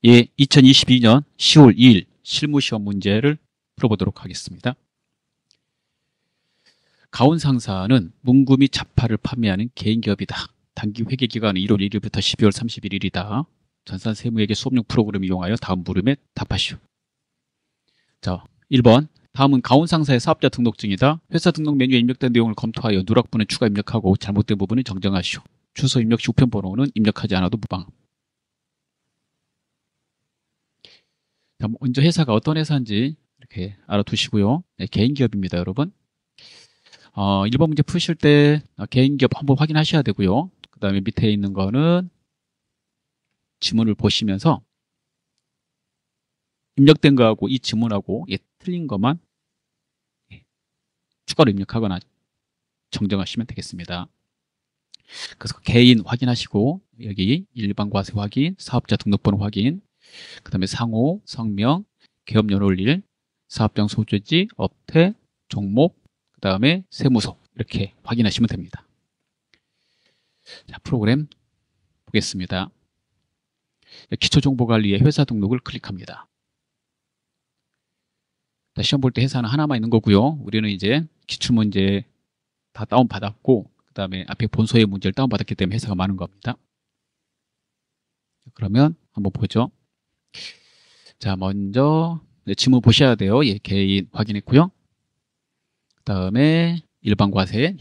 예, 2022년 10월 2일 실무시험 문제를 풀어보도록 하겠습니다. 가온상사는 문구 및 자파를 판매하는 개인기업이다. 단기 회계기간은 1월 1일부터 12월 31일이다. 전산세무회계 수업용 프로그램을 이용하여 다음 물음에 답하시오. 자, 1번. 다음은 가온상사의 사업자 등록증이다. 회사 등록 메뉴에 입력된 내용을 검토하여 누락부는 추가 입력하고 잘못된 부분은 정정하시오. 주소 입력 시 우편번호는 입력하지 않아도 무방. 자, 먼저 회사가 어떤 회사인지 이렇게 알아두시고요. 네, 개인기업입니다, 여러분. 1번 문제 푸실 때 개인기업 한번 확인하셔야 되고요. 그 다음에 밑에 있는 거는 지문을 보시면서 입력된 거하고 이 지문하고 틀린 것만 추가로 입력하거나 정정하시면 되겠습니다. 그래서 개인 확인하시고 여기 일반 과세 확인, 사업자 등록번호 확인, 그 다음에 상호, 성명, 기업 연월일, 사업장 소재지, 업태, 종목, 그 다음에 세무서 이렇게 확인하시면 됩니다. 자, 프로그램 보겠습니다. 기초정보관리의 회사 등록을 클릭합니다. 시험 볼 때 회사는 하나만 있는 거고요. 우리는 이제 기출문제 다 다운받았고 그 다음에 앞에 본소의 문제를 다운받았기 때문에 회사가 많은 겁니다. 그러면 한번 보죠. 자, 먼저 지문 보셔야 돼요. 예, 개인 확인했고요. 그 다음에 일반 과세,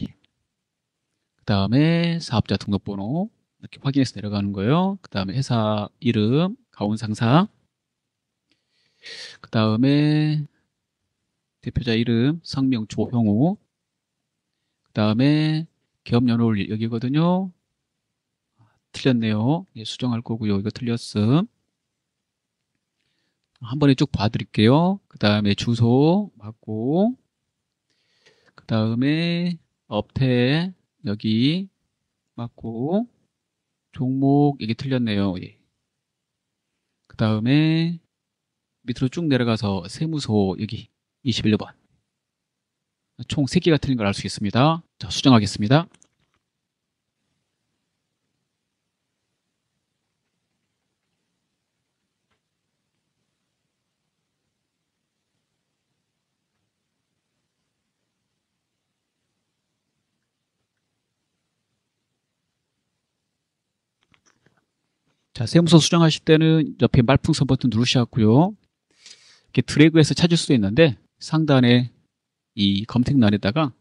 그 다음에 사업자 등록번호 이렇게 확인해서 내려가는 거예요. 그 다음에 회사 이름, 가온상사, 그 다음에 대표자 이름, 성명 조형우, 그 다음에 기업 연월 여기거든요. 틀렸네요. 예, 수정할 거고요. 이거 틀렸음. 한 번에 쭉 봐드릴게요. 그 다음에 주소 맞고, 그 다음에 업태 여기 맞고, 종목 여기 틀렸네요. 예. 그 다음에 밑으로 쭉 내려가서 세무서 여기 21번. 총 3개가 틀린 걸 알 수 있습니다. 자, 수정하겠습니다. 자, 세무서 수정하실 때는 옆에 말풍선 버튼 누르셔갖고요. 이렇게 드래그해서 찾을 수도 있는데 상단에 이 검색란에다가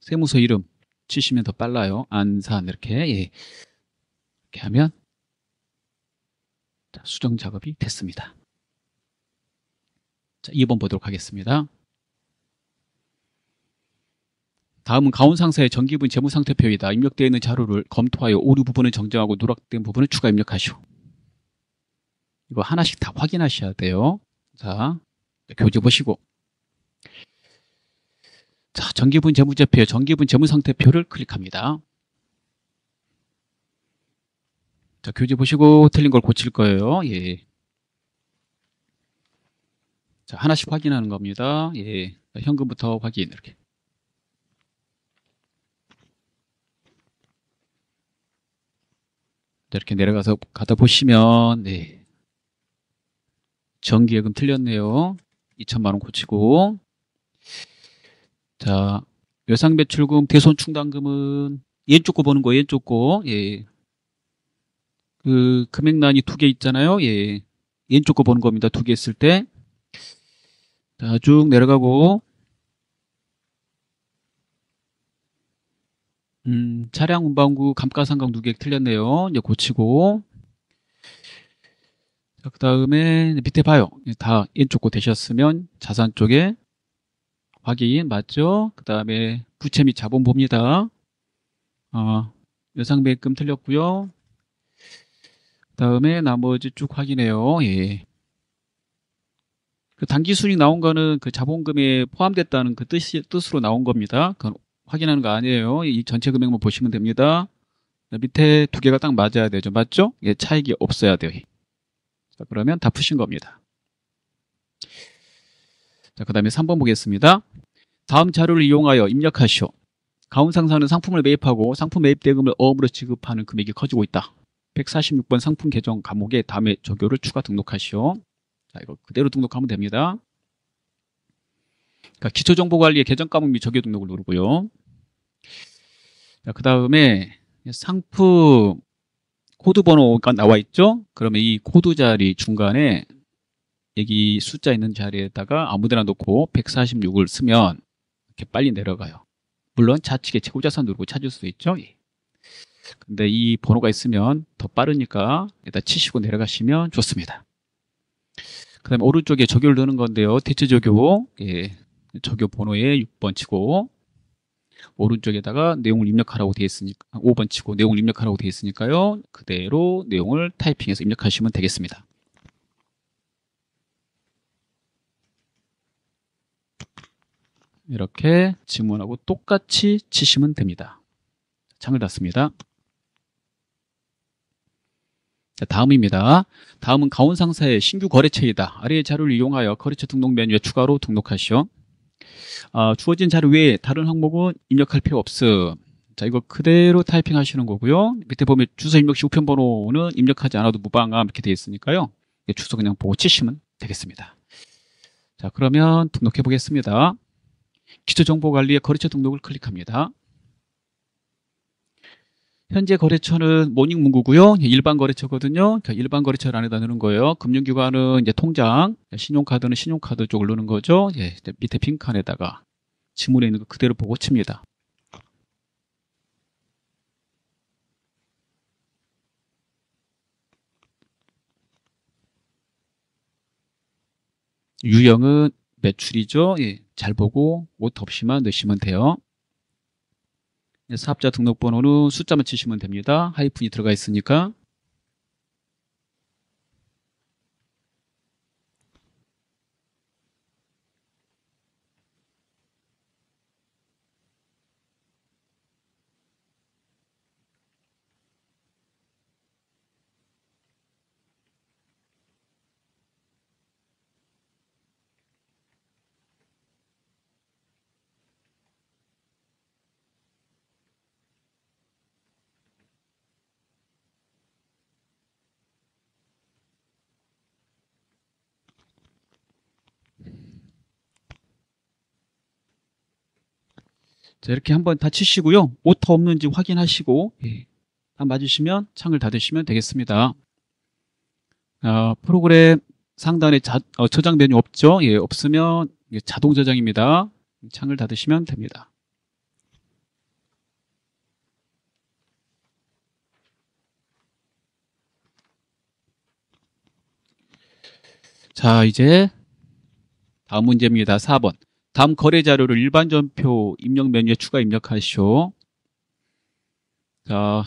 세무서 이름 치시면 더 빨라요. 안산 이렇게 예. 이렇게 하면 자, 수정 작업이 됐습니다. 자, 2번 보도록 하겠습니다. 다음은 가온상사의 정기분 재무상태표이다. 입력되어 있는 자료를 검토하여 오류 부분을 정정하고 누락된 부분을 추가 입력하시오. 이거 하나씩 다 확인하셔야 돼요. 자, 교재 보시고. 자, 정기분 재무제표, 정기분 재무상태표를 클릭합니다. 자, 교재 보시고 틀린 걸 고칠 거예요. 예. 자, 하나씩 확인하는 겁니다. 예. 자, 현금부터 확인 이렇게. 이렇게 내려가서 가다 보시면 네. 정기예금 틀렸네요. 2천만 원 고치고. 자, 외상배출금, 대손충당금은 왼쪽 거 보는 거예요. 왼쪽 거. 예. 그 금액란이 2개 있잖아요. 예. 왼쪽 거 보는 겁니다. 2개 있을 때. 자, 쭉 내려가고. 차량 운반구 감가상각 누계액 틀렸네요. 이제 고치고. 자, 그 다음에 밑에 봐요. 다 왼쪽 거 되셨으면 자산 쪽에 확인 맞죠? 그 다음에 부채 및 자본 봅니다. 외상배액금 틀렸고요. 그 다음에 나머지 쭉 확인해요. 예. 그 단기순이익 나온 거는 그 자본금에 포함됐다는 그 뜻으로 나온 겁니다. 그건 확인하는 거 아니에요. 이 전체 금액만 보시면 됩니다. 밑에 2개가 딱 맞아야 되죠. 맞죠? 예, 차익이 없어야 돼요. 자, 그러면 다 푸신 겁니다. 자, 그 다음에 3번 보겠습니다. 다음 자료를 이용하여 입력하시오. 가온상사는 상품을 매입하고 상품 매입 대금을 어음으로 지급하는 금액이 커지고 있다. 146번 상품 계정 과목에 다음에 조교를 추가 등록하시오. 자, 이거 그대로 등록하면 됩니다. 그러니까 기초정보관리의 계정 과목 및 조교 등록을 누르고요. 자, 그 다음에 상품 코드 번호가 나와 있죠? 그러면 이 코드 자리 중간에 여기 숫자 있는 자리에다가 아무데나 놓고 146을 쓰면 이렇게 빨리 내려가요. 물론 좌측에 최고자산 누르고 찾을 수도 있죠. 근데 이 번호가 있으면 더 빠르니까 일단 치시고 내려가시면 좋습니다. 그 다음에 오른쪽에 조교를 넣는 건데요. 대체 조교, 조교 번호에 6번 치고 오른쪽에다가 내용을 입력하라고 되어 있으니까 5번 치고 내용을 입력하라고 되어 있으니까요. 그대로 내용을 타이핑해서 입력하시면 되겠습니다. 이렇게 지문하고 똑같이 치시면 됩니다. 창을 닫습니다. 자, 다음입니다. 다음은 가온상사의 신규 거래처이다. 아래의 자료를 이용하여 거래처 등록 메뉴에 추가로 등록하시오. 주어진 자료 외에 다른 항목은 입력할 필요 없음. 자, 이거 그대로 타이핑 하시는 거고요. 밑에 보면 주소 입력 시 우편번호는 입력하지 않아도 무방함 이렇게 되어 있으니까요. 주소 그냥 보고 치시면 되겠습니다. 자, 그러면 등록해 보겠습니다. 기초정보관리의 거래처 등록을 클릭합니다. 현재 거래처는 모닝문구고요. 일반 거래처거든요. 그러니까 일반 거래처를 안에다 넣는 거예요. 금융기관은 이제 통장, 신용카드는 신용카드 쪽을 넣는 거죠. 밑에 빈칸에다가 지문에 있는 거 그대로 보고 칩니다. 유형은 매출이죠. 잘 보고 옷 없이만 넣으시면 돼요. 사업자 등록번호는 숫자만 치시면 됩니다. 하이픈이 들어가 있으니까. 자, 이렇게 한번 다 치시고요. 오타 없는지 확인하시고 다 맞으시면 창을 닫으시면 되겠습니다. 프로그램 상단에 저장 메뉴 없죠? 없으면 자동 저장입니다. 창을 닫으시면 됩니다. 자, 이제 다음 문제입니다. 4번. 다음 거래 자료를 일반 전표 입력 메뉴에 추가 입력하시오. 자,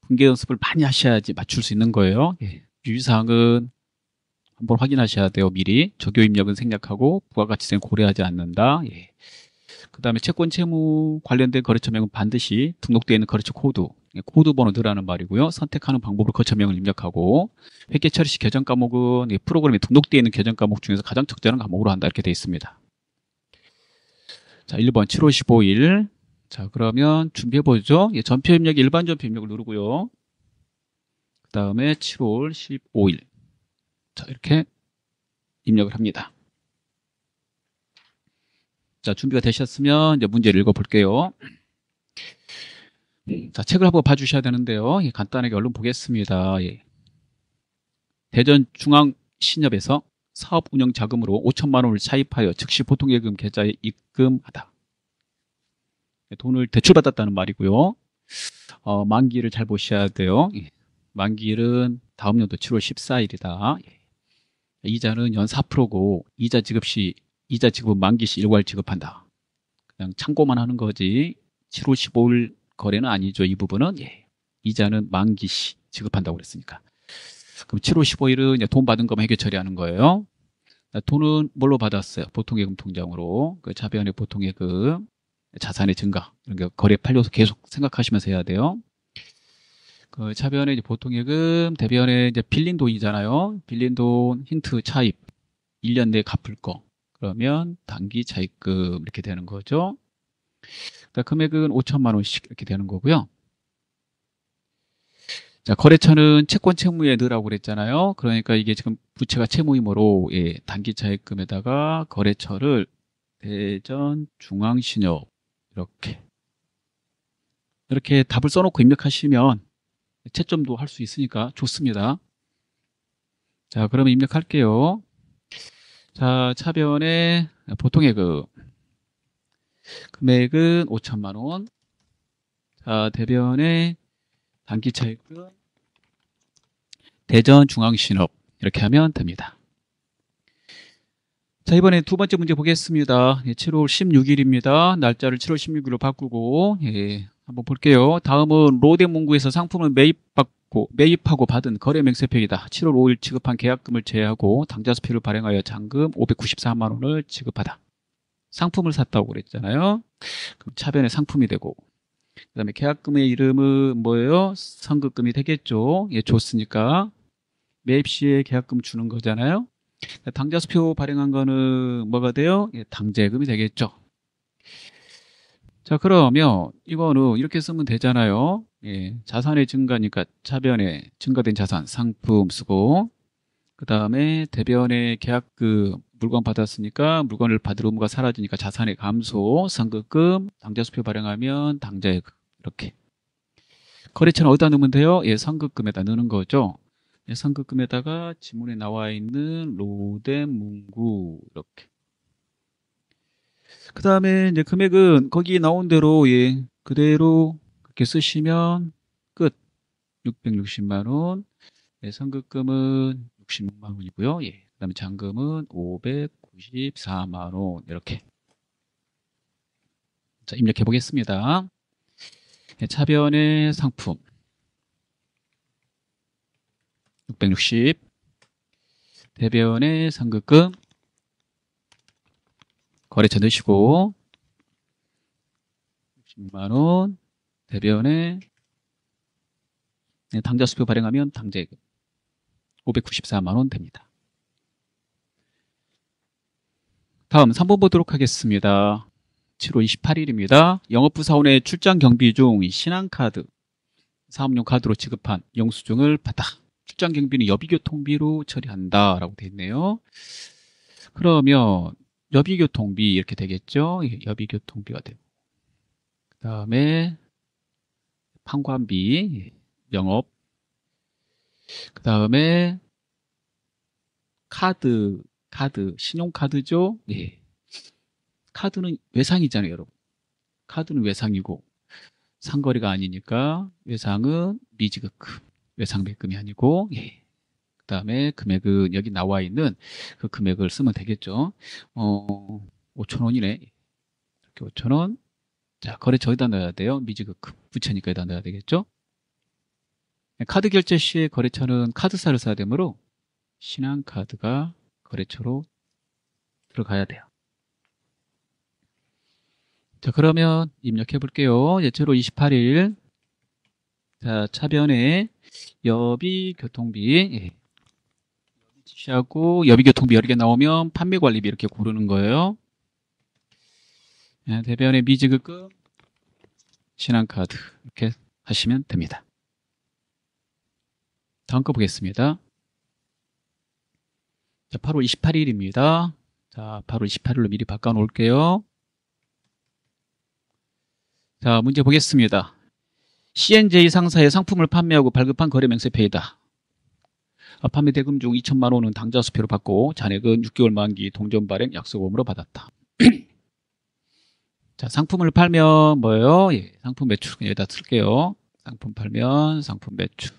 분계 연습을 많이 하셔야지 맞출 수 있는 거예요. 유의사항은 한번 확인하셔야 돼요. 미리. 조교 입력은 생략하고 부가가치세는 고려하지 않는다. 그 다음에 채권 채무 관련된 거래처명은 반드시 등록되어 있는 거래처 코드, 코드 번호 넣으라는 말이고요. 선택하는 방법으로 거래처명을 입력하고 회계 처리 시 계정 과목은 프로그램에 등록되어 있는 계정 과목 중에서 가장 적절한 과목으로 한다 이렇게 되어 있습니다. 자, 1번 7월 15일. 자, 그러면 준비해보죠. 전표 입력, 일반 전표 입력을 누르고요. 그 다음에 7월 15일. 자, 이렇게 입력을 합니다. 자, 준비가 되셨으면 이제 문제를 읽어볼게요. 자, 책을 한번 봐주셔야 되는데요. 간단하게 얼른 보겠습니다. 대전중앙신협에서 사업 운영 자금으로 5천만 원을 차입하여 즉시 보통예금 계좌에 입금하다. 돈을 대출받았다는 말이고요. 만기를 잘 보셔야 돼요. 만기일은 다음 연도 7월 14일이다. 이자는 연 4%고 이자 지급 시 이자 지급은 만기 시 일괄 지급한다. 그냥 참고만 하는 거지 7월 15일 거래는 아니죠. 이 부분은 이자는 만기 시 지급한다고 그랬으니까. 그럼 7월 15일은 돈 받은 것만 해결 처리하는 거예요. 돈은 뭘로 받았어요? 보통예금 통장으로. 그 자변의 보통예금, 자산의 증가 이런 게 거래 판료서 계속 생각하시면서 해야 돼요. 그 차변의 보통예금, 대변의 이제 빌린 돈이잖아요. 빌린 돈 힌트 차입 1년 내에 갚을 거. 그러면 단기 차입금 이렇게 되는 거죠. 그러니까 금액은 5천만 원씩 이렇게 되는 거고요. 자, 거래처는 채권 채무에 넣으라고 그랬잖아요. 그러니까 이게 지금 부채가 채무이므로 예, 단기 차입금에다가 거래처를 대전 중앙신협 이렇게 답을 써놓고 입력하시면 채점도 할 수 있으니까 좋습니다. 자, 그러면 입력할게요. 자, 차변에 보통의 금액은 5천만 원. 자, 대변에 단기 차입금 대전 중앙신협 이렇게 하면 됩니다. 자, 이번에 두 번째 문제 보겠습니다. 예, 7월 16일입니다. 날짜를 7월 16일로 바꾸고 예, 한번 볼게요. 다음은 로데문구에서 상품을 매입하고 받은 거래 맹세표이다. 7월 5일 지급한 계약금을 제외하고 당좌수표를 발행하여 잔금 594만 원을 지급하다. 상품을 샀다고 그랬잖아요. 그럼 차변에 상품이 되고 그다음에 계약금의 이름은 뭐예요? 선급금이 되겠죠. 예, 줬으니까 매입 시에 계약금 주는 거잖아요. 당좌수표 발행한 거는 뭐가 돼요? 예, 당재금이 되겠죠. 자, 그러면 이거는 이렇게 쓰면 되잖아요. 예, 자산의 증가니까 차변에 증가된 자산 상품 쓰고 그 다음에 대변에 계약금 물건 받았으니까 물건을 받을 의무가 사라지니까 자산의 감소 선급금 당좌수표 발행하면 당재금 이렇게 거래처는 어디다 넣으면 돼요? 예, 선급금에다 넣는 거죠. 예, 선급금에다가 지문에 나와 있는 로데문구 이렇게 그 다음에 이제 금액은 거기 나온 대로 예, 그대로 그렇게 쓰시면 끝. 660만 원. 네, 선급금은 66만 원이고요. 예. 그다음에 잔금은 594만 원. 이렇게. 자, 입력해 보겠습니다. 예, 차변의 상품 660. 대변의 선급금 거래처 넣으시고 66만 원. 대변에 네, 당좌수표 발행하면 당재금 594만 원 됩니다. 다음 3번 보도록 하겠습니다. 7월 28일입니다. 영업부 사원의 출장 경비 중 신한카드 사업용 카드로 지급한 영수증을 받아 출장 경비는 여비교통비로 처리한다 라고 되어 있네요. 그러면 여비교통비 이렇게 되겠죠. 예, 여비교통비가 되고 그 다음에 판관비 영업 그 다음에 카드 신용카드죠. 예. 카드는 외상이잖아요, 여러분. 카드는 외상이고 상거래가 아니니까 외상은 미지급금, 외상배금이 아니고 예. 그 다음에 금액은 여기 나와 있는 그 금액을 쓰면 되겠죠. 5천 원이네. 이렇게 5천 원. 자, 거래처 어디다 넣어야 돼요? 미지급금, 부채니까 여기다 넣어야 되겠죠. 카드 결제 시에 거래처는 카드사를 써야 되므로 신한카드가 거래처로 들어가야 돼요. 자, 그러면 입력해 볼게요. 예체로 28일. 자, 차변에 여비교통비. 예. 지시하고 여비교통비 여러 개 나오면 판매관리비 이렇게 고르는 거예요. 예, 대변에 미지급금, 신한카드 이렇게 하시면 됩니다. 다음 거 보겠습니다. 자, 8월 28일입니다. 자, 8월 28일로 미리 바꿔 놓을게요. 자, 문제 보겠습니다. CNJ 상사의 상품을 판매하고 발급한 거래 명세표이다. 판매 대금 중 2천만 원은 당좌수표로 받고 잔액은 6개월 만기 동전 발행 약속금으로 받았다. 자, 상품을 팔면 뭐예요? 예, 상품 매출 여기다 쓸게요. 상품 팔면 상품 매출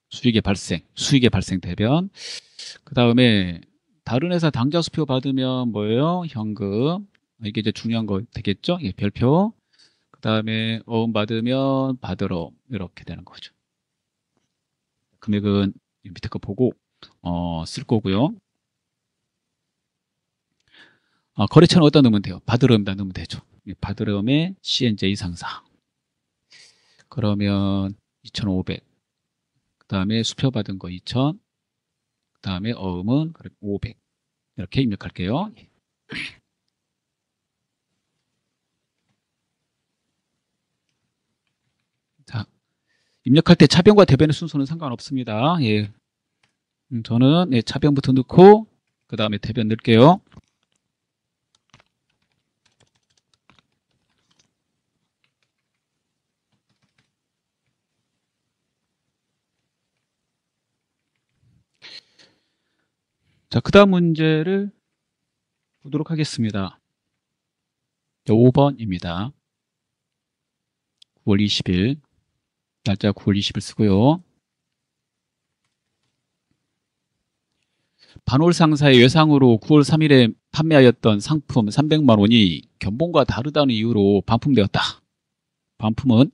수익의 발생 대변. 그 다음에 다른 회사 당좌수표 받으면 뭐예요? 현금. 이게 이제 중요한 거 되겠죠? 예, 별표. 그 다음에 어음 받으면 받으러 이렇게 되는 거죠. 금액은 밑에 거 보고 쓸 거고요. 거래처는 어디다 넣으면 돼요? 받으러에다 넣으면 되죠. 받으러에 CNJ 상사. 그러면 2,500. 그 다음에 수표 받은 거 2,000. 그 다음에 어음은 500. 이렇게 입력할게요. 자, 입력할 때 차변과 대변의 순서는 상관없습니다. 예. 저는 예, 차변부터 넣고 그 다음에 대변 넣을게요. 자, 그 다음 문제를 보도록 하겠습니다. 5번입니다. 9월 20일 날짜 9월 20일 쓰고요. 반월 상사의 외상으로 9월 3일에 판매하였던 상품 300만 원이 견본과 다르다는 이유로 반품되었다. 반품은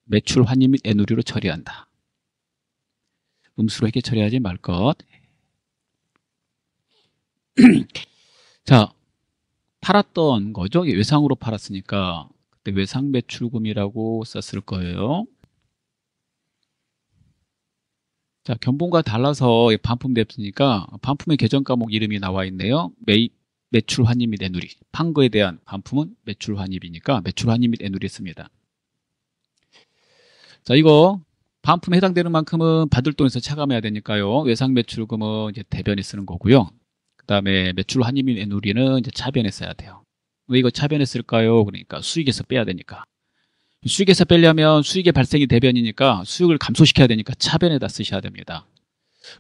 매출 환입 및 애누리로 처리한다. 음수로 회계 처리하지 말 것. 자, 팔았던 거죠. 외상으로 팔았으니까 그때 외상 매출금이라고 썼을 거예요. 자, 견본과 달라서 반품됐으니까 반품의 계정 과목 이름이 나와 있네요. 매출 환입 및 애누리. 판 거에 대한 반품은 매출 환입이니까 매출 환입 및 애누리 씁니다. 자, 이거 반품에 해당되는 만큼은 받을 돈에서 차감해야 되니까요. 외상 매출금은 이제 대변에 쓰는 거고요. 그 다음에 매출 환입 및 애누리는 이제 차변에 써야 돼요. 왜 이거 차변에 쓸까요? 그러니까 수익에서 빼야 되니까. 수익에서 빼려면 수익의 발생이 대변이니까 수익을 감소시켜야 되니까 차변에다 쓰셔야 됩니다.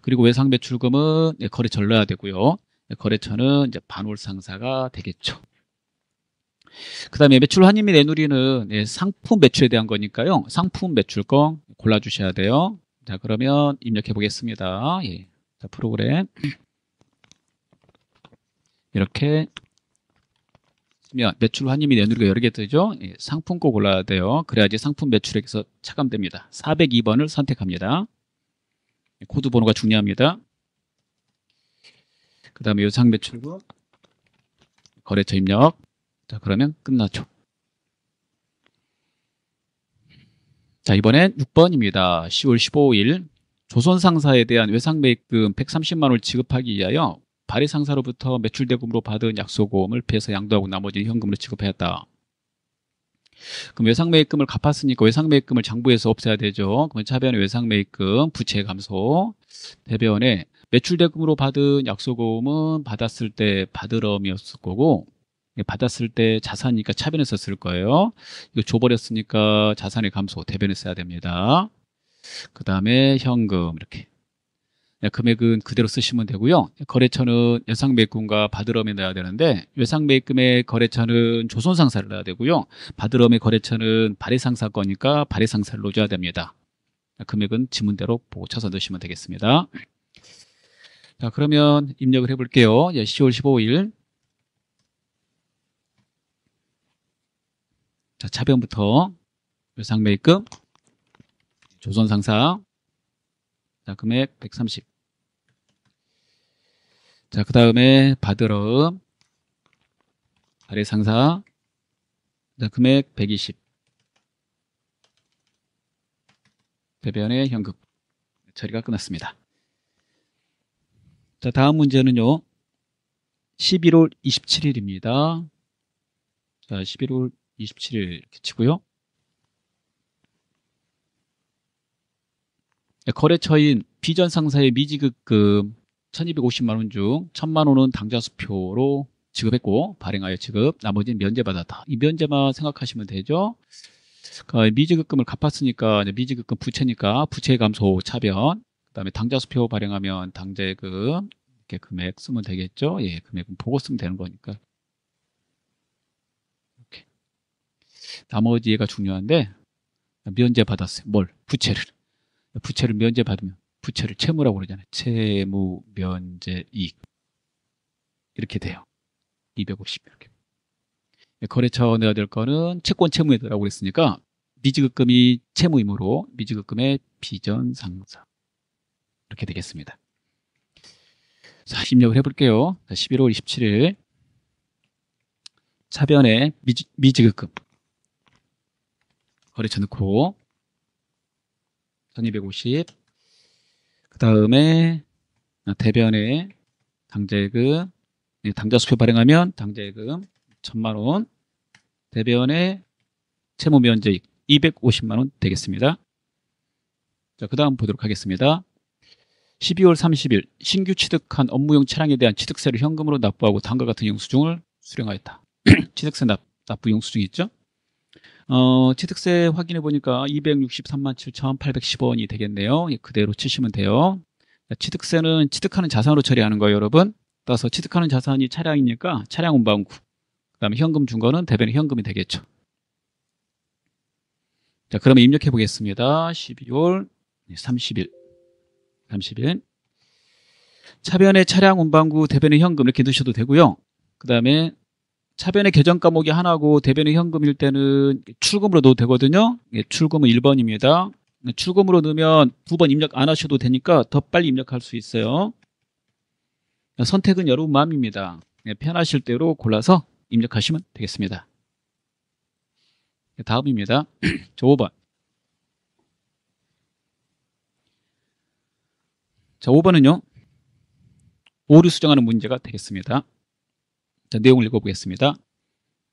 그리고 외상 매출금은 거래처를 넣어야 되고요. 거래처는 이제 반월 상사가 되겠죠. 그 다음에 매출 환입 및 애누리는 상품 매출에 대한 거니까요. 상품 매출권 골라주셔야 돼요. 자, 그러면 입력해 보겠습니다. 예. 자, 프로그램 이렇게 쓰면 매출 환입 및 애누리가 여러 개 뜨죠. 예, 상품 꼭 골라야 돼요. 그래야지 상품 매출액에서 차감됩니다. 402번을 선택합니다. 코드 번호가 중요합니다. 그 다음에 요상 매출금 거래처 입력. 자, 그러면 끝나죠. 자, 이번엔 6번입니다. 10월 15일 조선상사에 대한 외상매입금 130만 원을 지급하기 위하여 발해상사로부터 매출대금으로 받은 약소보험을 배서 양도하고 나머지는 현금으로 지급하였다. 그럼 외상매입금을 갚았으니까 외상매입금을 장부에서 없애야 되죠. 그럼 차변에 외상매입금 부채 감소, 대변에 매출대금으로 받은 약소보험은 받았을 때 받으러이었을 거고 받았을 때 자산이니까 차변에서 쓸 거예요. 이거 줘버렸으니까 자산의 감소 대변에 써야 됩니다. 그 다음에 현금 이렇게 금액은 그대로 쓰시면 되고요. 거래처는 외상매입금과 받으러에 넣어야 되는데 외상매입금의 거래처는 조선상사를 넣어야 되고요. 받으러의 거래처는 발해상사 거니까 발해상사를 넣어줘야 됩니다. 금액은 지문대로 보고 쳐서 넣으시면 되겠습니다. 자, 그러면 입력을 해볼게요. 10월 15일 자, 차변부터 외상매입금 조선상사 자, 금액 130 자, 그 다음에 받으러 발해상사 자, 금액 120 대변의 현금 처리가 끝났습니다. 자, 다음 문제는요 11월 27일입니다. 자, 11월 27일 이렇게 치고요. 거래처인 비전 상사의 미지급금 1250만 원 중 1000만 원은 당좌수표로 지급했고 발행하여 지급, 나머지는 면제받았다. 이 면제만 생각하시면 되죠. 미지급금을 갚았으니까 미지급금 부채니까 부채 감소 차변, 그 다음에 당좌수표 발행하면 당재금 이렇게 금액 쓰면 되겠죠. 예, 금액은 보고 쓰면 되는 거니까. 이렇게. 나머지 얘가 중요한데 면제받았어요. 뭘? 부채를. 부채를 면제받으면 부채를 채무라고 그러잖아요. 채무 면제 이익 이렇게 돼요. 250 이렇게. 거래처 내야 될 거는 채권 채무에 넣으라고 그랬으니까 미지급금이 채무이므로 미지급금의 비전상사 이렇게 되겠습니다. 자, 입력을 해볼게요. 11월 27일 차변에 미지급금 거래처 넣고 1250 그 다음에 대변에 당재금 당좌수표 발행하면 당재금 1000만 원 대변에 채무면제익 250만 원 되겠습니다. 자, 그 다음 보도록 하겠습니다. 12월 30일 신규 취득한 업무용 차량에 대한 취득세를 현금으로 납부하고 다음과 같은 영수증을 수령하였다. 취득세 납부 영수증 있죠? 취득세 확인해 보니까 263만 7,810원이 되겠네요. 예, 그대로 치시면 돼요. 자, 취득세는 취득하는 자산으로 처리하는 거예요, 여러분. 따라서 취득하는 자산이 차량이니까 차량 운반구, 그 다음에 현금 준 거는 대변의 현금이 되겠죠. 자, 그러면 입력해 보겠습니다. 12월 30일. 차변의 차량 운반구 대변의 현금 이렇게 넣으셔도 되고요. 그 다음에 차변의 계정 과목이 하나고 대변의 현금일 때는 출금으로 넣어도 되거든요. 예, 출금은 1번입니다. 출금으로 넣으면 2번 입력 안 하셔도 되니까 더 빨리 입력할 수 있어요. 선택은 여러분 마음입니다. 예, 편하실 대로 골라서 입력하시면 되겠습니다. 다음입니다. 자, 5번. 자, 5번은요. 오류 수정하는 문제가 되겠습니다. 자, 내용을 읽어보겠습니다.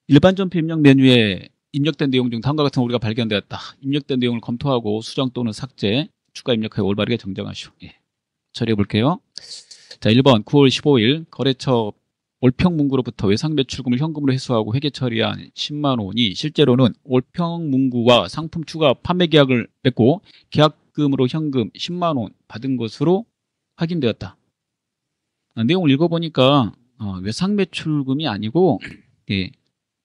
일반 점표 입력 메뉴에 입력된 내용 중 다음과 같은 오류가 발견되었다. 입력된 내용을 검토하고 수정 또는 삭제, 추가 입력하여 올바르게 정정하시오. 예. 처리해 볼게요. 자, 1번 9월 15일 거래처 올평문구로부터 외상매출금을 현금으로 회수하고 회계 처리한 10만 원이 실제로는 올평문구와 상품 추가 판매 계약을 맺고 계약금으로 현금 10만 원 받은 것으로 확인되었다. 내용을 읽어보니까 외상매출금이 아니고 예,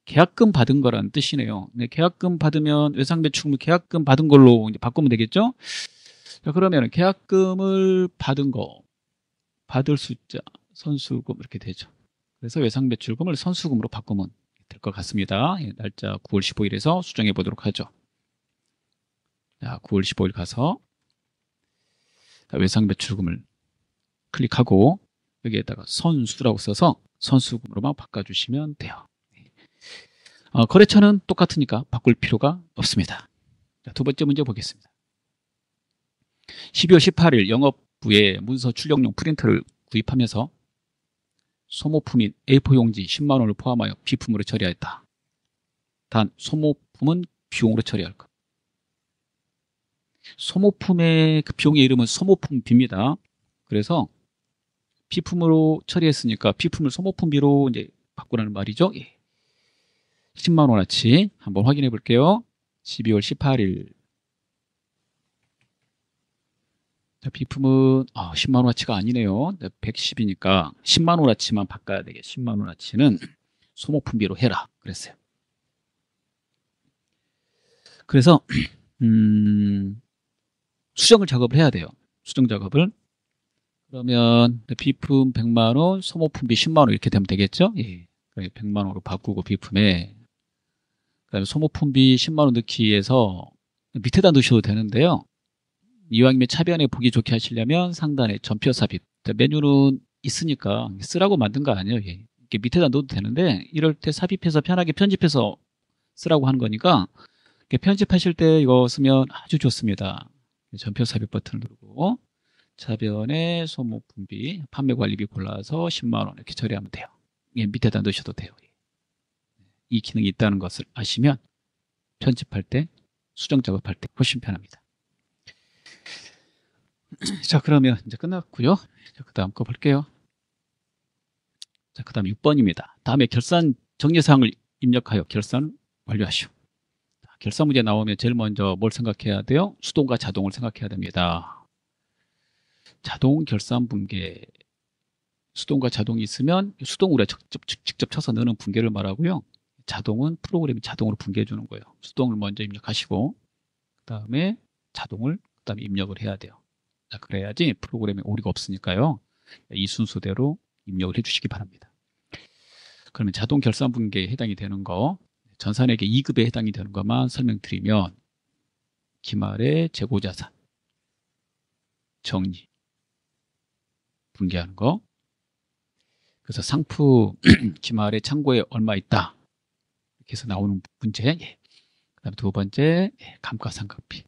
계약금 받은 거라는 뜻이네요. 네, 계약금 받으면 외상매출금을 계약금 받은 걸로 이제 바꾸면 되겠죠? 자, 그러면 계약금을 받은 거 받을 숫자 선수금 이렇게 되죠. 그래서 외상매출금을 선수금으로 바꾸면 될 것 같습니다. 예, 날짜 9월 15일에서 수정해 보도록 하죠. 자, 9월 15일 가서 외상매출금을 클릭하고 여기에다가 선수라고 써서 선수금으로만 바꿔주시면 돼요. 거래처는 똑같으니까 바꿀 필요가 없습니다. 자, 두 번째 문제 보겠습니다. 12월 18일 영업부에 문서 출력용 프린터를 구입하면서 소모품인 A4 용지 10만 원을 포함하여 비품으로 처리하였다. 단 소모품은 비용으로 처리할 것. 소모품의 그 비용의 이름은 소모품비입니다. 그래서 비품으로 처리했으니까 비품을 소모품비로 이제 바꾸라는 말이죠. 예. 10만 원어치 한번 확인해 볼게요. 12월 18일. 자, 비품은 10만 원어치가 아니네요. 110이니까 10만 원어치만 바꿔야 되겠. 10만 원어치는 소모품비로 해라 그랬어요. 그래서 수정을 작업을 해야 돼요. 수정 작업을. 그러면 비품 100만 원, 소모품비 10만 원 이렇게 되면 되겠죠? 예. 100만 원으로 바꾸고 비품에 그다음에 소모품비 10만 원 넣기 위해서 밑에다 넣으셔도 되는데요. 이왕이면 차변에 보기 좋게 하시려면 상단에 전표 삽입. 메뉴는 있으니까 쓰라고 만든 거 아니에요. 예. 이렇게 밑에다 넣어도 되는데 이럴 때 삽입해서 편하게 편집해서 쓰라고 하는 거니까 편집하실 때 이거 쓰면 아주 좋습니다. 전표 삽입 버튼을 누르고 차변에 소모품비, 판매관리비 골라서 10만 원 이렇게 처리하면 돼요. 예, 밑에다 넣으셔도 돼요. 이 기능이 있다는 것을 아시면 편집할 때, 수정 작업할 때 훨씬 편합니다. 자, 그러면 이제 끝났고요. 자, 그 다음 거 볼게요. 자, 그 다음 6번입니다. 다음에 결산 정리사항을 입력하여 결산 완료하시오. 결산 문제 나오면 제일 먼저 뭘 생각해야 돼요? 수동과 자동을 생각해야 됩니다. 자동 결산 분계. 수동과 자동이 있으면 수동으로 직접 쳐서 넣는 분계를 말하고요. 자동은 프로그램이 자동으로 분계해 주는 거예요. 수동을 먼저 입력하시고 그 다음에 자동을 그 다음에 입력을 해야 돼요. 자, 그래야지 프로그램에 오류가 없으니까요. 이 순서대로 입력을 해주시기 바랍니다. 그러면 자동 결산 분계에 해당이 되는 거, 전산회계 2급에 해당이 되는 것만 설명드리면 기말의 재고자산, 정리, 분계하는 거. 그래서 상품 기말의 창고에 얼마 있다. 이렇게 해서 나오는 문제. 예. 그 다음에 두 번째 감가상각비.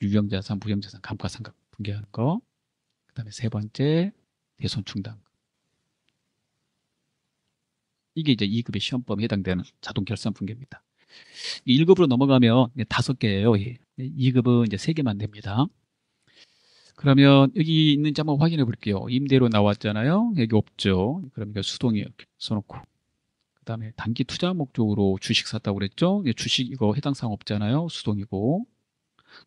유형자산, 무형자산 감가상각 분계하는 거. 그 다음에 세 번째 대손충당. 이게 이제 2급의 시험범위에 해당되는 자동 결산 분계입니다. 이 1급으로 넘어가면 5개예요. 2급은 이제 3개만 됩니다. 그러면 여기 있는지 한번 확인해 볼게요. 임대료 나왔잖아요. 여기 없죠. 그러니까 수동이 이렇게 써놓고. 그 다음에 단기 투자 목적으로 주식 샀다고 그랬죠. 주식 이거 해당 사항 없잖아요. 수동이고.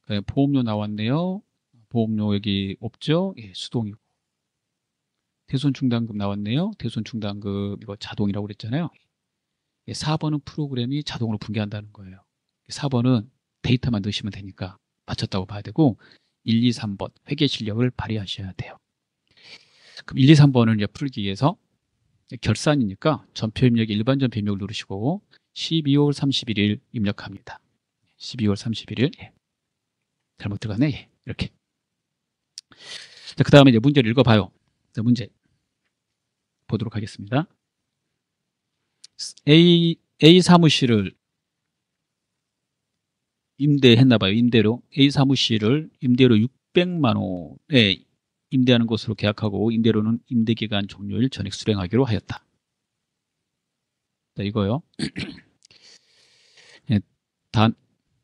그다음에 보험료 나왔네요. 보험료 여기 없죠. 수동이고. 대손 충당금 나왔네요. 대손 충당금 이거 자동이라고 그랬잖아요. 4번은 프로그램이 자동으로 분개한다는 거예요. 4번은 데이터만 넣으시면 되니까 맞췄다고 봐야 되고 1, 2, 3번 회계 실력을 발휘하셔야 돼요. 그럼 1, 2, 3번을 이제 풀기 위해서 결산이니까 전표 입력에 일반 전표 입력을 누르시고 12월 31일 입력합니다. 12월 31일 잘못 들어갔네. 이렇게. 그 다음에 이제 문제를 읽어봐요. 자, 문제 보도록 하겠습니다. A 사무실을 임대했나봐요. 임대료. A 사무실을 임대료 600만 원에 임대하는 것으로 계약하고 임대료는 임대기간 종료일 전액 수령하기로 하였다. 자, 이거요.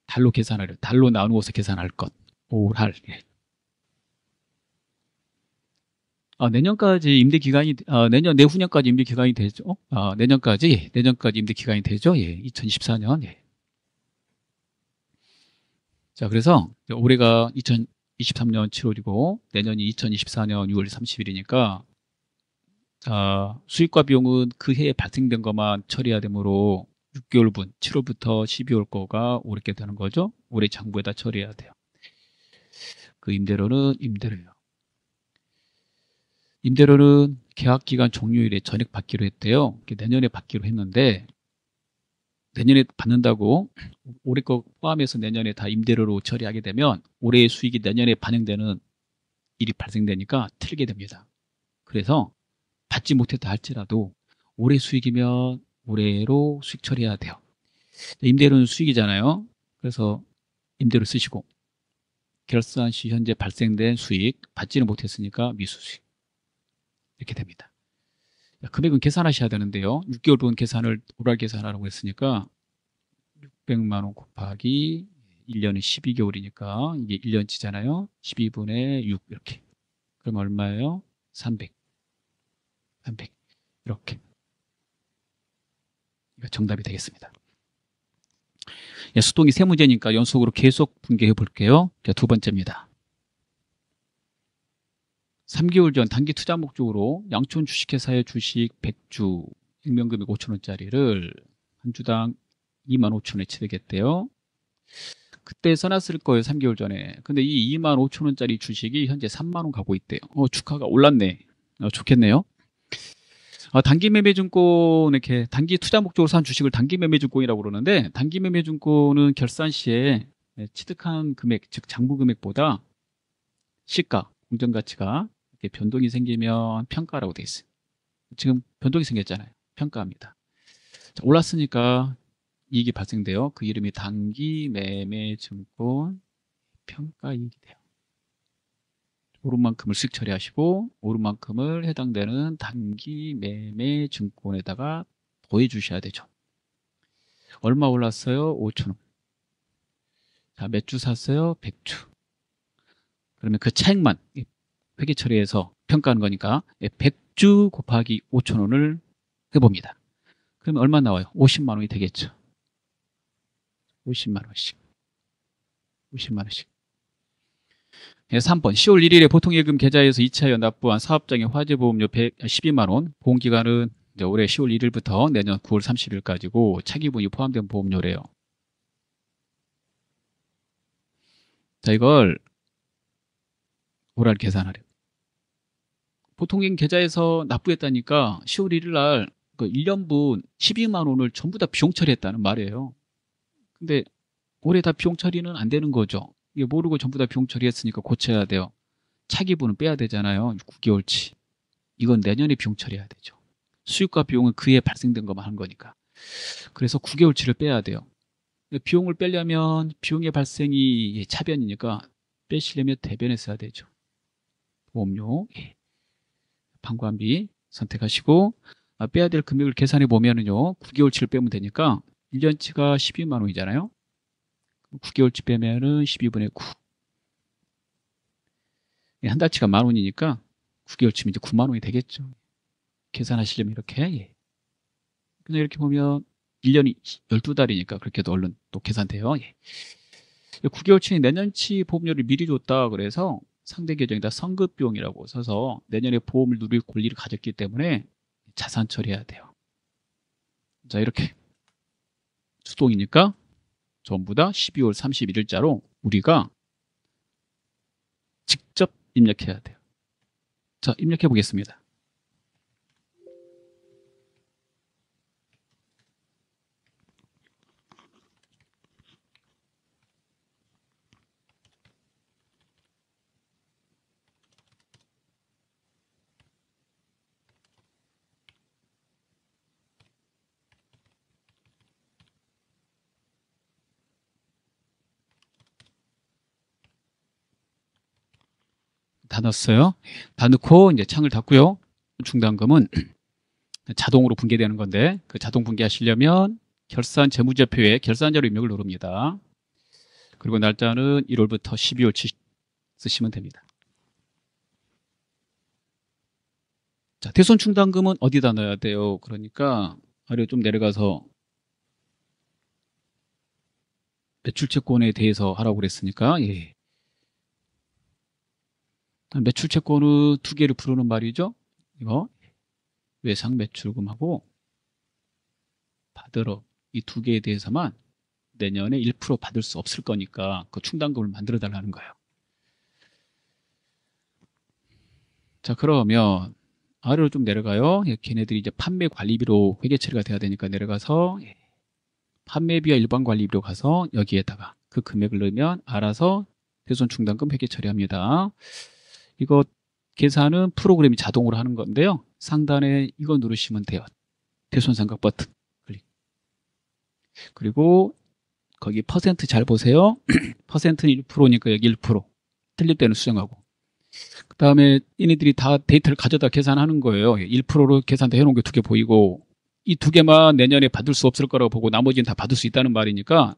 달로 계산하려. 달로 나누어서 계산할 것. 5할. 내년까지 임대 기간이 내후년까지 임대 기간이 되죠. 내년까지 임대 기간이 되죠. 2024년. 자, 그래서 올해가 2023년 7월이고 내년이 2024년 6월 30일이니까 수익과 비용은 그 해에 발생된 것만 처리해야 되므로 6개월분 7월부터 12월 거가 오르게 되는 거죠. 올해 장부에다 처리해야 돼요. 그 임대료는 임대료예요. 임대료는 계약기간 종료일에 전액 받기로 했대요. 내년에 받기로 했는데 내년에 받는다고 올해 거 포함해서 내년에 다 임대료로 처리하게 되면 올해의 수익이 내년에 반영되는 일이 발생되니까 틀리게 됩니다. 그래서 받지 못했다 할지라도 올해 수익이면 올해로 수익 처리해야 돼요. 임대료는 수익이잖아요. 그래서 임대료 쓰시고 결산 시 현재 발생된 수익 받지는 못했으니까 미수수익 이렇게 됩니다. 금액은 계산하셔야 되는데요. 6개월분 계산을 오랄 계산하라고 했으니까 600만 원 곱하기 1년은 12개월이니까 이게 1년치잖아요. 12분의 6 이렇게. 그럼 얼마예요? 300. 이렇게. 이거 정답이 되겠습니다. 수동이 3문제니까 연속으로 계속 분개해 볼게요. 두 번째입니다. 3개월 전 단기 투자 목적으로 양촌 주식회사의 주식 100주 액면금액 5천원짜리를 한 주당 25,000원에 취득했대요. 그때 써놨을 거예요. 3개월 전에. 근데 이 25,000원짜리 주식이 현재 3만원 가고 있대요. 주가가 올랐네. 좋겠네요. 단기 매매증권 이렇게 단기 투자 목적으로 산 주식을 단기 매매증권이라고 그러는데 단기 매매증권은 결산 시에 취득한 금액, 즉 장부 금액보다 시가, 공정가치가 이렇게 변동이 생기면 평가라고 돼 있어요. 지금 변동이 생겼잖아요. 평가합니다. 자, 올랐으니까 이익이 발생돼요. 그 이름이 단기 매매증권 평가이익이 돼요. 오른 만큼을 수익 처리하시고 오른 만큼을 해당되는 단기 매매 증권에다가 더해 주셔야 되죠. 얼마 올랐어요? 5,000원. 자, 몇 주 샀어요? 100주. 그러면 그 차액만 회계 처리해서 평가하는 거니까 100주 곱하기 5,000원을 해봅니다. 그러면 얼마 나와요? 50만 원이 되겠죠. 50만 원씩. 50만 원씩. 3번 10월 1일에 보통예금 계좌에서 2차 납부한 사업장의 화재보험료 112만 원, 보험기간은 올해 10월 1일부터 내년 9월 30일까지고 차기분이 포함된 보험료래요. 자, 이걸 오랄 계산하래요. 보통예금 계좌에서 납부했다니까 10월 1일 날 그 1년분 12만 원을 전부 다 비용 처리했다는 말이에요. 근데 올해 다 비용 처리는 안 되는 거죠. 이게 모르고 전부 다 비용 처리했으니까 고쳐야 돼요. 차기분은 빼야 되잖아요. 9개월치. 이건 내년에 비용 처리해야 되죠. 수익과 비용은 그해 발생된 것만 한 거니까. 그래서 9개월치를 빼야 돼요. 비용을 빼려면 비용의 발생이 차변이니까 빼시려면 대변에 써야 되죠. 보험료, 방관비 선택하시고 빼야 될 금액을 계산해 보면은요. 9개월치를 빼면 되니까 1년치가 12만 원이잖아요. 9개월치 빼면은 12분의 9. 한 달치가 만 원이니까 9개월치면 이제 9만 원이 되겠죠. 계산하시려면 이렇게. 예. 그냥 이렇게 보면 1년이 12달이니까 그렇게 도 얼른 또 계산돼요. 예. 9개월치 내년치 보험료를 미리 줬다 그래서 상대 계정에다 선급비용이라고 써서 내년에 보험을 누릴 권리를 가졌기 때문에 자산 처리해야 돼요. 자, 이렇게 수동이니까 전부 다 12월 31일자로 우리가 직접 입력해야 돼요. 자, 입력해 보겠습니다. 다 넣었어요. 다 넣고 이제 창을 닫고요. 충당금은 자동으로 분계되는 건데 그 자동 분계하시려면 결산 재무제표에 결산자료 입력을 누릅니다. 그리고 날짜는 1월부터 12월치 쓰시면 됩니다. 자, 대손 충당금은 어디다 넣어야 돼요? 그러니까 아래로 좀 내려가서 매출채권에 대해서 하라고 그랬으니까 예. 매출채권은 두 개를 부르는 말이죠. 이거 외상 매출금하고 받으러 이 두 개에 대해서만 내년에 1% 받을 수 없을 거니까 그 충당금을 만들어 달라는 거예요. 자, 그러면 아래로 좀 내려가요. 예, 걔네들이 이제 판매 관리비로 회계 처리가 돼야 되니까 내려가서 예, 판매비와 일반 관리비로 가서 여기에다가 그 금액을 넣으면 알아서 대손 충당금 회계 처리합니다. 이거 계산은 프로그램이 자동으로 하는 건데요. 상단에 이거 누르시면 돼요. 대손 삼각 버튼 클릭. 그리고 거기 퍼센트 잘 보세요. 퍼센트는 1%니까 여기 1%. 틀릴 때는 수정하고. 그 다음에 얘네들이 다 데이터를 가져다 계산하는 거예요. 1%로 계산돼 해놓은 게 두 개 보이고 이 두 개만 내년에 받을 수 없을 거라고 보고 나머지는 다 받을 수 있다는 말이니까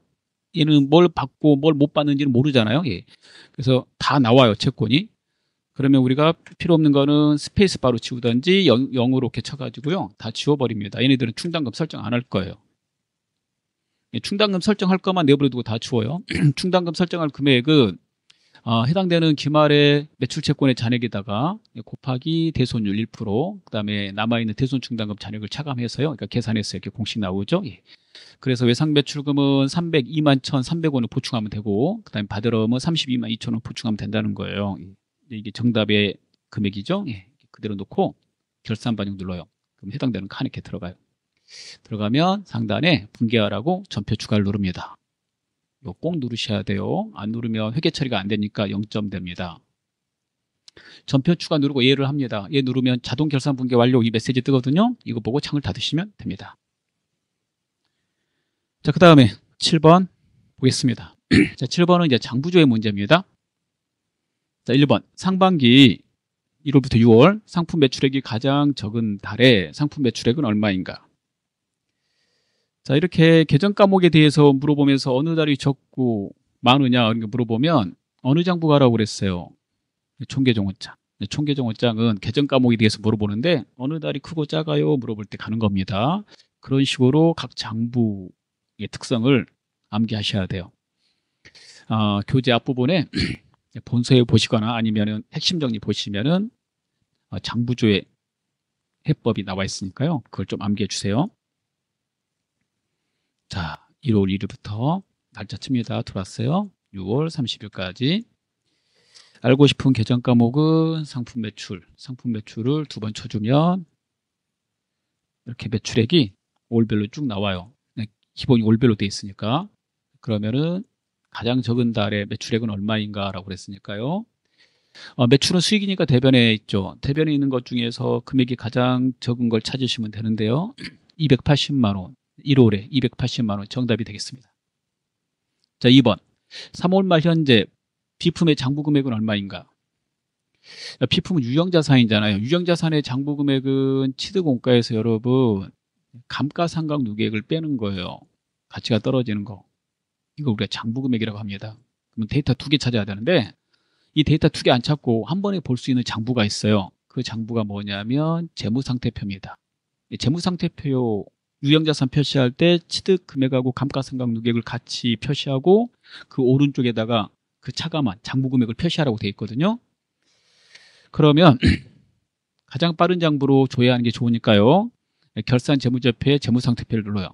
얘는 뭘 받고 뭘 못 받는지는 모르잖아요. 예. 그래서 다 나와요, 채권이. 그러면 우리가 필요 없는 거는 스페이스 바로 지우든지 0으로 이렇게 쳐가지고요. 다 지워버립니다. 얘네들은 충당금 설정 안 할 거예요. 예, 충당금 설정할 것만 내버려두고 다 지워요. 충당금 설정할 금액은 해당되는 기말의 매출채권의 잔액에다가 곱하기 대손율 1%, 그 다음에 남아있는 대손 충당금 잔액을 차감해서요. 그러니까 계산해서 이렇게 공식 나오죠. 예. 그래서 외상 매출금은 302만 1,300원을 보충하면 되고, 그 다음에 받으러면 32만 2천원 보충하면 된다는 거예요. 이게 정답의 금액이죠. 예. 그대로 놓고 결산 반영 눌러요. 그럼 해당되는 칸 이렇게 들어가요. 들어가면 상단에 분계하라고 전표 추가를 누릅니다. 이거 꼭 누르셔야 돼요. 안 누르면 회계 처리가 안 되니까 0점 됩니다. 전표 추가 누르고 예를 합니다. 예 누르면 자동 결산 분계 완료 이 메시지 뜨거든요. 이거 보고 창을 닫으시면 됩니다. 자, 그 다음에 7번 보겠습니다. 자, 7번은 이제 장부조의 문제입니다. 자, 1번 상반기 1월부터 6월 상품 매출액이 가장 적은 달에 상품 매출액은 얼마인가? 자, 이렇게 계정 과목에 대해서 물어보면서 어느 달이 적고 많으냐 이렇게 물어보면 어느 장부 가라고 그랬어요? 총계정원장. 총계정원장은 계정 과목에 대해서 물어보는데 어느 달이 크고 작아요 물어볼 때 가는 겁니다. 그런 식으로 각 장부의 특성을 암기하셔야 돼요. 교재 앞부분에 본서에 보시거나 아니면은 핵심 정리 보시면은 장부조의 해법이 나와 있으니까요. 그걸 좀 암기해 주세요. 자, 1월 1일부터 날짜 칩니다. 들어왔어요. 6월 30일까지. 알고 싶은 계정 과목은 상품 매출. 상품 매출을 두 번 쳐주면 이렇게 매출액이 월별로 쭉 나와요. 기본이 월별로 돼 있으니까. 그러면은 가장 적은 달에 매출액은 얼마인가 라고 그랬으니까요. 매출은 수익이니까 대변에 있죠. 대변에 있는 것 중에서 금액이 가장 적은 걸 찾으시면 되는데요. 280만 원. 1월에 280만 원 정답이 되겠습니다. 자, 2번. 3월 말 현재 비품의 장부 금액은 얼마인가? 비품은 유형자산이잖아요. 유형자산의 장부 금액은 취득원가에서 여러분 감가상각 누계액을 빼는 거예요. 가치가 떨어지는 거. 이거 우리가 장부금액이라고 합니다. 그러면 데이터 2개 찾아야 되는데 이 데이터 2개 안 찾고 한 번에 볼 수 있는 장부가 있어요. 그 장부가 뭐냐면 재무상태표입니다. 이 재무상태표 유형자산 표시할 때 취득금액하고 감가상각 누계액을 같이 표시하고 그 오른쪽에다가 그 차감한 장부금액을 표시하라고 되어 있거든요. 그러면 가장 빠른 장부로 조회하는 게 좋으니까요. 결산 재무제표에 재무상태표를 눌러요.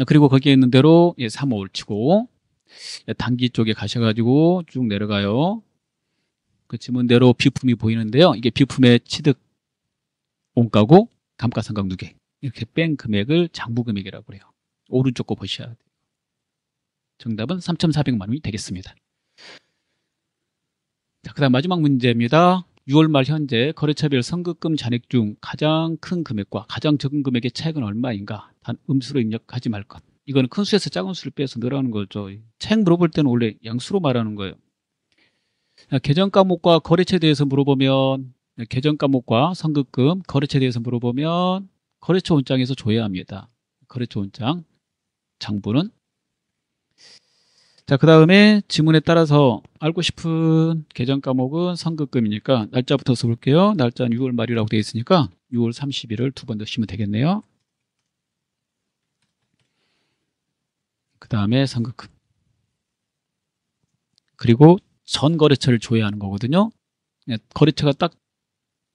그리고 거기에 있는 대로 3, 5를 치고 단기 쪽에 가셔가지고 쭉 내려가요. 그 지문대로 비품이 보이는데요. 이게 비품의 취득 원가고 감가상각 누계 이렇게 뺀 금액을 장부금액이라고 그래요. 오른쪽 거 보셔야 돼요. 정답은 3,400만 원이 되겠습니다. 자, 그다음 마지막 문제입니다. 6월 말 현재 거래처별 선급금 잔액 중 가장 큰 금액과 가장 적은 금액의 차액은 얼마인가? 단 음수로 입력하지 말 것. 이거는 큰 수에서 작은 수를 빼서 넣으라는 거죠. 차액 물어볼 때는 원래 양수로 말하는 거예요. 계정 과목과 거래처에 대해서 물어보면 계정 과목과 선급금, 거래처에 대해서 물어보면 거래처 원장에서 줘야 합니다. 거래처 원장 장부는. 자, 그 다음에 지문에 따라서 알고 싶은 계정 과목은 선급금이니까 날짜부터 써볼게요. 날짜는 6월 말이라고 되어 있으니까 6월 30일을 두 번 넣으시면 되겠네요. 그 다음에 선급금. 그리고 전 거래처를 줘야 하는 거거든요. 거래처가 딱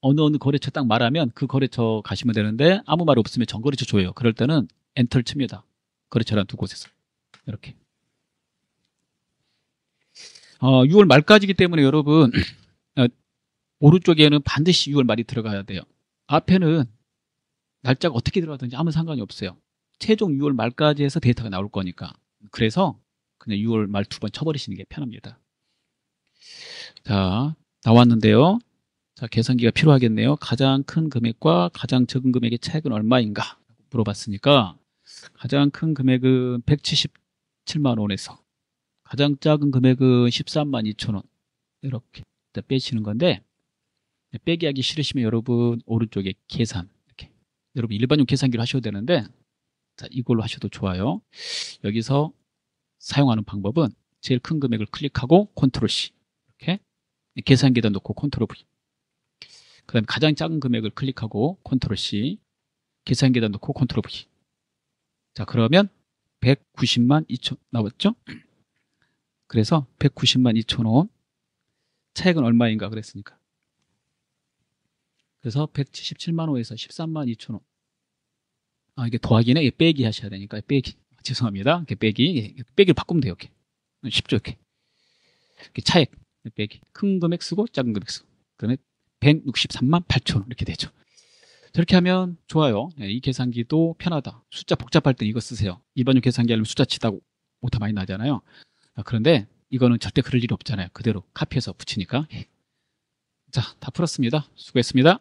어느 거래처 딱 말하면 그 거래처 가시면 되는데 아무 말 없으면 전 거래처 줘요. 그럴 때는 엔터를 칩니다. 거래처란 두 곳에서 이렇게. 6월 말까지이기 때문에 여러분 오른쪽에는 반드시 6월 말이 들어가야 돼요. 앞에는 날짜가 어떻게 들어가든지 아무 상관이 없어요. 최종 6월 말까지 해서 데이터가 나올 거니까. 그래서 그냥 6월 말 두 번 쳐버리시는 게 편합니다. 자, 나왔는데요. 자, 계산기가 필요하겠네요. 가장 큰 금액과 가장 적은 금액의 차액은 얼마인가 물어봤으니까 가장 큰 금액은 177만 원에서 가장 작은 금액은 13만 2천 원 이렇게 빼시는 건데 빼기 하기 싫으시면 여러분 오른쪽에 계산 이렇게 여러분 일반용 계산기로 하셔도 되는데 자, 이걸로 하셔도 좋아요. 여기서 사용하는 방법은 제일 큰 금액을 클릭하고 컨트롤 C 이렇게 계산기에다 놓고 컨트롤 V 그 다음에 가장 작은 금액을 클릭하고 컨트롤 C 계산기에다 놓고 컨트롤 V 자 그러면 190만 2천 나왔죠? 그래서 190만 2천 원 차액은 얼마인가 그랬으니까 그래서 177만 원에서 13만 2천 원 이게 더하기네 빼기 하셔야 되니까 빼기 죄송합니다 이렇게 빼기를 바꾸면 돼요 이렇게 쉽죠 이렇게 차액 빼기 큰 금액 쓰고 작은 금액 쓰고 그러면 163만 8천 원 이렇게 되죠. 저렇게 하면 좋아요. 이 계산기도 편하다. 숫자 복잡할 땐 이거 쓰세요. 일반용 계산기 하려면 숫자 치다가 오타 많이 나잖아요. 그런데 이거는 절대 그럴 일이 없잖아요. 그대로 카피해서 붙이니까. 자, 다 풀었습니다. 수고했습니다.